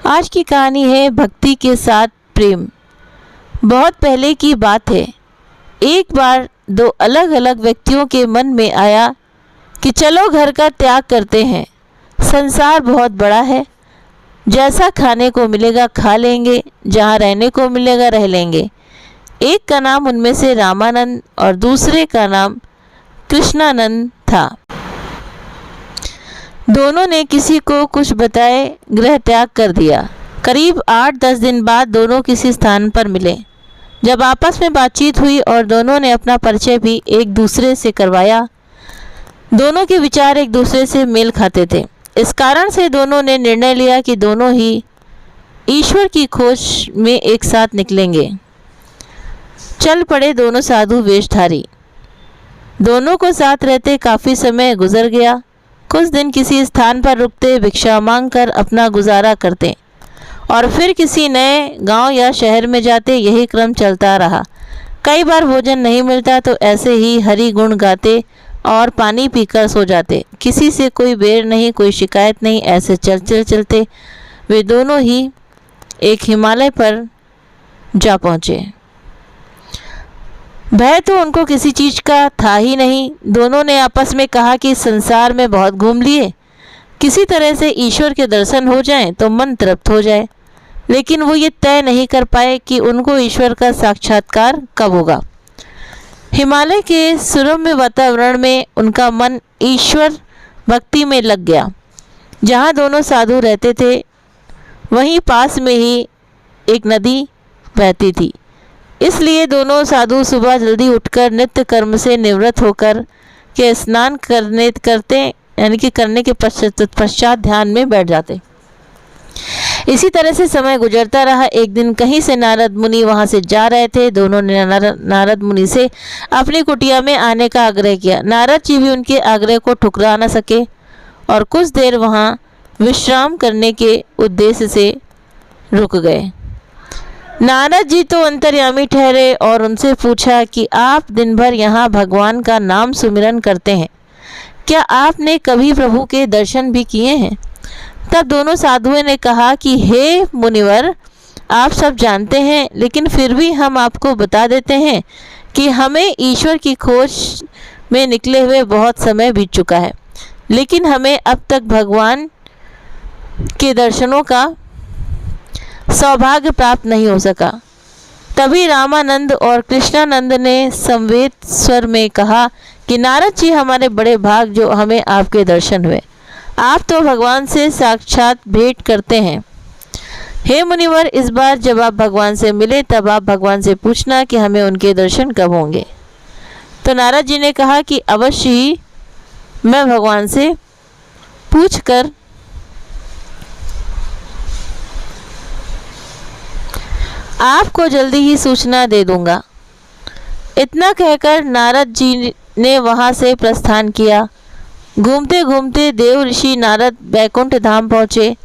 आज की कहानी है भक्ति के साथ प्रेम। बहुत पहले की बात है। एक बार दो अलग अलग व्यक्तियों के मन में आया कि चलो घर का त्याग करते हैं। संसार बहुत बड़ा है, जैसा खाने को मिलेगा खा लेंगे, जहाँ रहने को मिलेगा रह लेंगे। एक का नाम उनमें से रामानंद और दूसरे का नाम कृष्णानंद था। दोनों ने किसी को कुछ बताए गृह त्याग कर दिया। करीब 8-10 दिन बाद दोनों किसी स्थान पर मिले। जब आपस में बातचीत हुई और दोनों ने अपना परिचय भी एक दूसरे से करवाया, दोनों के विचार एक दूसरे से मेल खाते थे। इस कारण से दोनों ने निर्णय लिया कि दोनों ही ईश्वर की खोज में एक साथ निकलेंगे। चल पड़े दोनों साधु वेशधारी। दोनों को साथ रहते काफ़ी समय गुजर गया। कुछ दिन किसी स्थान पर रुकते, भिक्षा मांगकर अपना गुजारा करते और फिर किसी नए गांव या शहर में जाते। यही क्रम चलता रहा। कई बार भोजन नहीं मिलता तो ऐसे ही हरि गुण गाते और पानी पीकर सो जाते। किसी से कोई बैर नहीं, कोई शिकायत नहीं। ऐसे चलते वे दोनों ही एक हिमालय पर जा पहुँचे। भय तो उनको किसी चीज़ का था ही नहीं। दोनों ने आपस में कहा कि संसार में बहुत घूम लिए, किसी तरह से ईश्वर के दर्शन हो जाएं तो मन तृप्त हो जाए। लेकिन वो ये तय नहीं कर पाए कि उनको ईश्वर का साक्षात्कार कब होगा। हिमालय के सुरम्य वातावरण में उनका मन ईश्वर भक्ति में लग गया। जहाँ दोनों साधु रहते थे वहीं पास में ही एक नदी बहती थी। इसलिए दोनों साधु सुबह जल्दी उठकर नित्य कर्म से निवृत्त होकर के स्नान करने के पश्चात ध्यान में बैठ जाते। इसी तरह से समय गुजरता रहा। एक दिन कहीं से नारद मुनि वहां से जा रहे थे। दोनों ने नारद मुनि से अपनी कुटिया में आने का आग्रह किया। नारद जी भी उनके आग्रह को ठुकरा न सके और कुछ देर वहां विश्राम करने के उद्देश्य से रुक गए। नारद जी तो अंतर्यामी ठहरे और उनसे पूछा कि आप दिन भर यहाँ भगवान का नाम सुमिरन करते हैं, क्या आपने कभी प्रभु के दर्शन भी किए हैं? तब दोनों साधुओं ने कहा कि हे मुनिवर, आप सब जानते हैं, लेकिन फिर भी हम आपको बता देते हैं कि हमें ईश्वर की खोज में निकले हुए बहुत समय बीत चुका है, लेकिन हमें अब तक भगवान के दर्शनों का सौभाग्य प्राप्त नहीं हो सका। तभी रामानंद और कृष्णानंद ने संवेद स्वर में कहा कि नारद जी, हमारे बड़े भाग जो हमें आपके दर्शन हुए। आप तो भगवान से साक्षात भेंट करते हैं। हे मुनिवर, इस बार जब आप भगवान से मिले तब आप भगवान से पूछना कि हमें उनके दर्शन कब होंगे। तो नारद जी ने कहा कि अवश्य ही मैं भगवान से पूछकर आपको जल्दी ही सूचना दे दूंगा। इतना कहकर नारद जी ने वहां से प्रस्थान किया। घूमते घूमते देव ऋषि नारद बैकुंठ धाम पहुँचे।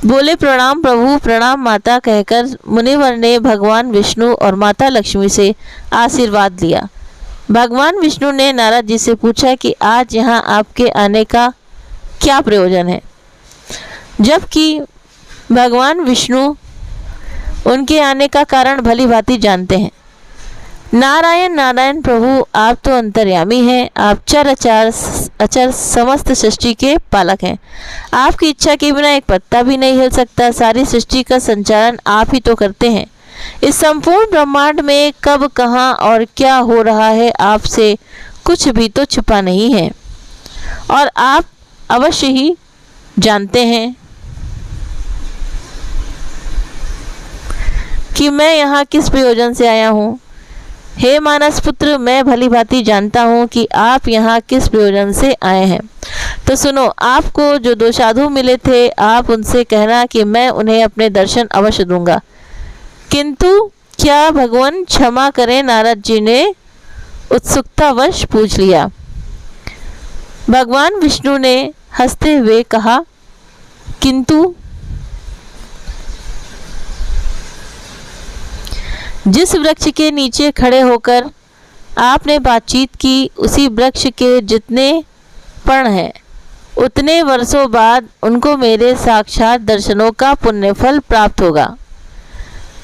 बोले, प्रणाम प्रभु, प्रणाम माता कहकर मुनिवर ने भगवान विष्णु और माता लक्ष्मी से आशीर्वाद लिया। भगवान विष्णु ने नारद जी से पूछा कि आज यहाँ आपके आने का क्या प्रयोजन है, जबकि भगवान विष्णु उनके आने का कारण भली भांति जानते हैं। नारायण नारायण प्रभु, आप तो अंतर्यामी हैं। आप चर अचर समस्त सृष्टि के पालक हैं। आपकी इच्छा के बिना एक पत्ता भी नहीं हिल सकता। सारी सृष्टि का संचालन आप ही तो करते हैं। इस संपूर्ण ब्रह्मांड में कब, कहाँ और क्या हो रहा है, आपसे कुछ भी तो छुपा नहीं है और आप अवश्य ही जानते हैं कि मैं यहाँ किस प्रयोजन से आया हूँ। हे मानस पुत्र, मैं भली भांति जानता हूँ कि आप यहाँ किस प्रयोजन से आए हैं। तो सुनो, आपको जो दो साधु मिले थे, आप उनसे कहना कि मैं उन्हें अपने दर्शन अवश्य दूंगा। किंतु क्या भगवान क्षमा करें, नारद जी ने उत्सुकतावश पूछ लिया। भगवान विष्णु ने हंसते हुए कहा, किंतु जिस वृक्ष के नीचे खड़े होकर आपने बातचीत की, उसी वृक्ष के जितने पण हैं उतने वर्षों बाद उनको मेरे साक्षात दर्शनों का पुण्यफल प्राप्त होगा।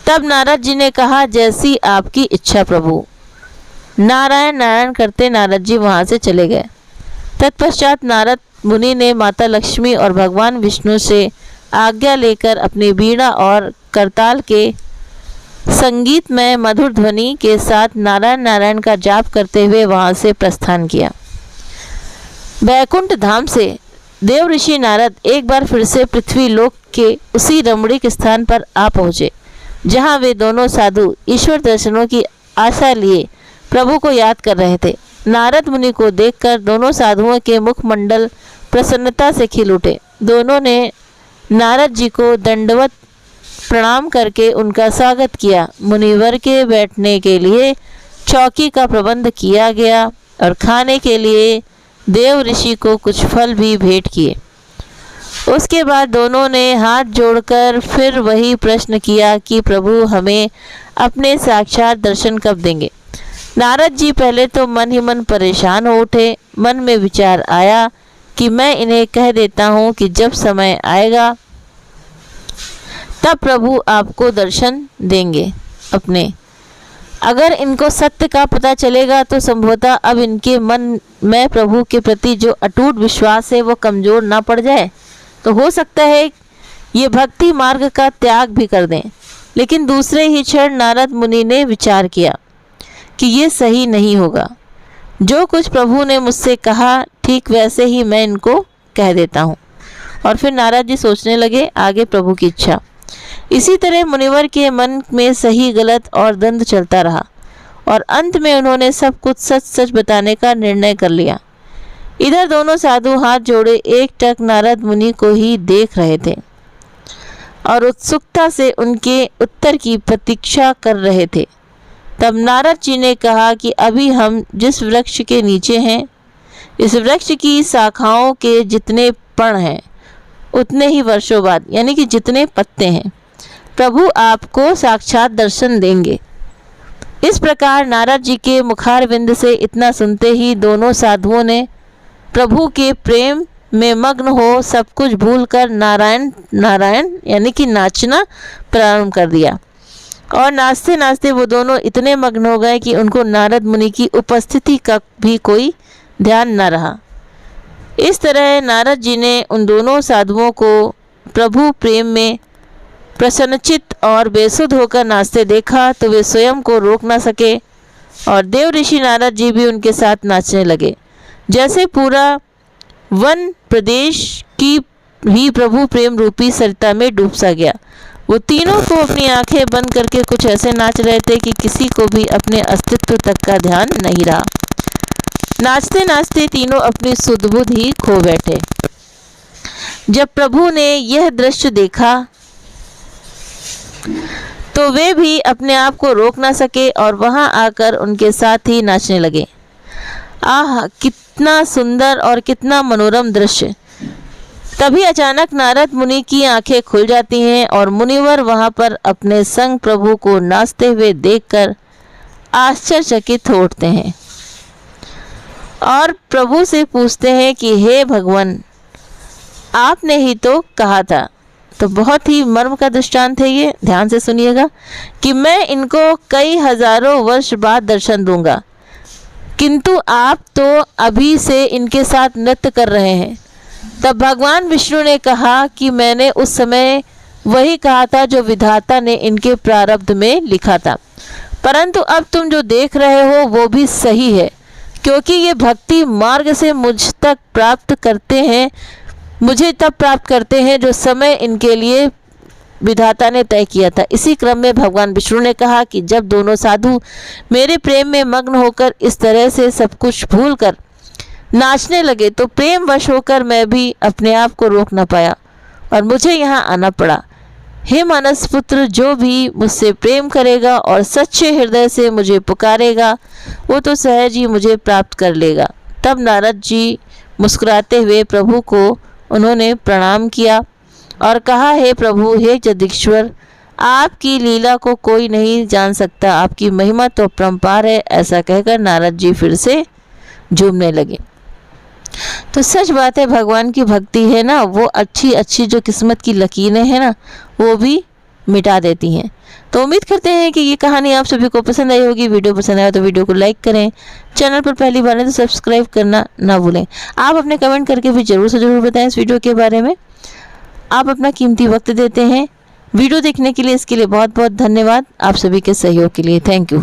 तब नारद जी ने कहा, जैसी आपकी इच्छा प्रभु। नारायण नारायण करते नारद जी वहाँ से चले गए। तत्पश्चात नारद मुनि ने माता लक्ष्मी और भगवान विष्णु से आज्ञा लेकर अपनी वीणा और करताल के संगीत में मधुर ध्वनि के साथ नारायण नारायण का जाप करते हुए वहाँ से प्रस्थान किया। वैकुंठ धाम से देव ऋषि नारद एक बार फिर से पृथ्वी लोक के उसी रमणीक स्थान पर आ पहुँचे जहाँ वे दोनों साधु ईश्वर दर्शनों की आशा लिए प्रभु को याद कर रहे थे। नारद मुनि को देखकर दोनों साधुओं के मुखमंडल प्रसन्नता से खिल उठे। दोनों ने नारद जी को दंडवत प्रणाम करके उनका स्वागत किया। मुनिवर के बैठने के लिए चौकी का प्रबंध किया गया और खाने के लिए देव ऋषि को कुछ फल भी भेंट किए। उसके बाद दोनों ने हाथ जोड़कर फिर वही प्रश्न किया कि प्रभु हमें अपने साक्षात दर्शन कब देंगे। नारद जी पहले तो मन ही मन परेशान हो उठे। मन में विचार आया कि मैं इन्हें कह देता हूँ कि जब समय आएगा तब प्रभु आपको दर्शन देंगे अपने। अगर इनको सत्य का पता चलेगा तो संभवतः अब इनके मन में प्रभु के प्रति जो अटूट विश्वास है वो कमज़ोर ना पड़ जाए, तो हो सकता है ये भक्ति मार्ग का त्याग भी कर दें। लेकिन दूसरे ही क्षण नारद मुनि ने विचार किया कि ये सही नहीं होगा। जो कुछ प्रभु ने मुझसे कहा ठीक वैसे ही मैं इनको कह देता हूँ। और फिर नारद जी सोचने लगे आगे प्रभु की इच्छा। इसी तरह मुनिवर के मन में सही गलत और द्वंद्व चलता रहा और अंत में उन्होंने सब कुछ सच सच बताने का निर्णय कर लिया। इधर दोनों साधु हाथ जोड़े एकटक नारद मुनि को ही देख रहे थे और उत्सुकता से उनके उत्तर की प्रतीक्षा कर रहे थे। तब नारद जी ने कहा कि अभी हम जिस वृक्ष के नीचे हैं, इस वृक्ष की शाखाओं के जितने पण हैं उतने ही वर्षों बाद, यानी कि जितने पत्ते हैं, प्रभु आपको साक्षात दर्शन देंगे। इस प्रकार नारद जी के मुखारविंद से इतना सुनते ही दोनों साधुओं ने प्रभु के प्रेम में मग्न हो सब कुछ भूलकर नारायण नारायण यानी कि नाचना प्रारंभ कर दिया। और नाचते नाचते वो दोनों इतने मग्न हो गए कि उनको नारद मुनि की उपस्थिति का भी कोई ध्यान न रहा। इस तरह नारद जी ने उन दोनों साधुओं को प्रभु प्रेम में प्रसन्नचित्त और बेसुध होकर नाचते देखा तो वे स्वयं को रोक न सके और देव ऋषि नारद जी भी उनके साथ नाचने लगे। जैसे पूरा वन प्रदेश की भी प्रभु प्रेम रूपी सरिता में डूब सा गया। वो तीनों को अपनी आंखें बंद करके कुछ ऐसे नाच रहे थे कि किसी को भी अपने अस्तित्व तक का ध्यान नहीं रहा। नाचते नाचते तीनों अपनी सुध-बुध ही खो बैठे। जब प्रभु ने यह दृश्य देखा तो वे भी अपने आप को रोक ना सके और वहां आकर उनके साथ ही नाचने लगे। आह, कितना सुंदर और कितना मनोरम दृश्य। तभी अचानक नारद मुनि की आंखें खुल जाती हैं और मुनिवर वहां पर अपने संग प्रभु को नाचते हुए देखकर आश्चर्यचकित हो उठते हैं और प्रभु से पूछते हैं कि हे भगवान, आपने ही तो कहा था। तो बहुत ही मर्म का दृष्टांत है ये, ध्यान से सुनिएगा, कि मैं इनको कई हजारों वर्ष बाद दर्शन दूंगा, किंतु आप तो अभी से इनके साथ नृत्य कर रहे हैं। तब भगवान विष्णु ने कहा कि मैंने उस समय वही कहा था जो विधाता ने इनके प्रारब्ध में लिखा था, परंतु अब तुम जो देख रहे हो वो भी सही है, क्योंकि ये भक्ति मार्ग से मुझ तक प्राप्त करते हैं, मुझे तब प्राप्त करते हैं जो समय इनके लिए विधाता ने तय किया था। इसी क्रम में भगवान विष्णु ने कहा कि जब दोनों साधु मेरे प्रेम में मग्न होकर इस तरह से सब कुछ भूलकर नाचने लगे तो प्रेम वश होकर मैं भी अपने आप को रोक न पाया और मुझे यहाँ आना पड़ा। हे मानस पुत्र, जो भी मुझसे प्रेम करेगा और सच्चे हृदय से मुझे पुकारेगा वो तो सहज ही मुझे प्राप्त कर लेगा। तब नारद जी मुस्कुराते हुए प्रभु को उन्होंने प्रणाम किया और कहा, हे प्रभु, हे जगदीश्वर, आपकी लीला को कोई नहीं जान सकता, आपकी महिमा तो अपरंपार है। ऐसा कहकर नारद जी फिर से झूमने लगे। तो सच बात है, भगवान की भक्ति है ना, वो अच्छी अच्छी जो किस्मत की लकीरें हैं ना, वो भी मिटा देती हैं। तो उम्मीद करते हैं कि ये कहानी आप सभी को पसंद आई होगी। वीडियो पसंद आया तो वीडियो को लाइक करें, चैनल पर पहली बार है तो सब्सक्राइब करना ना भूलें। आप अपने कमेंट करके भी ज़रूर से ज़रूर बताएं इस वीडियो के बारे में। आप अपना कीमती वक्त देते हैं वीडियो देखने के लिए, इसके लिए बहुत बहुत धन्यवाद। आप सभी के सहयोग के लिए थैंक यू।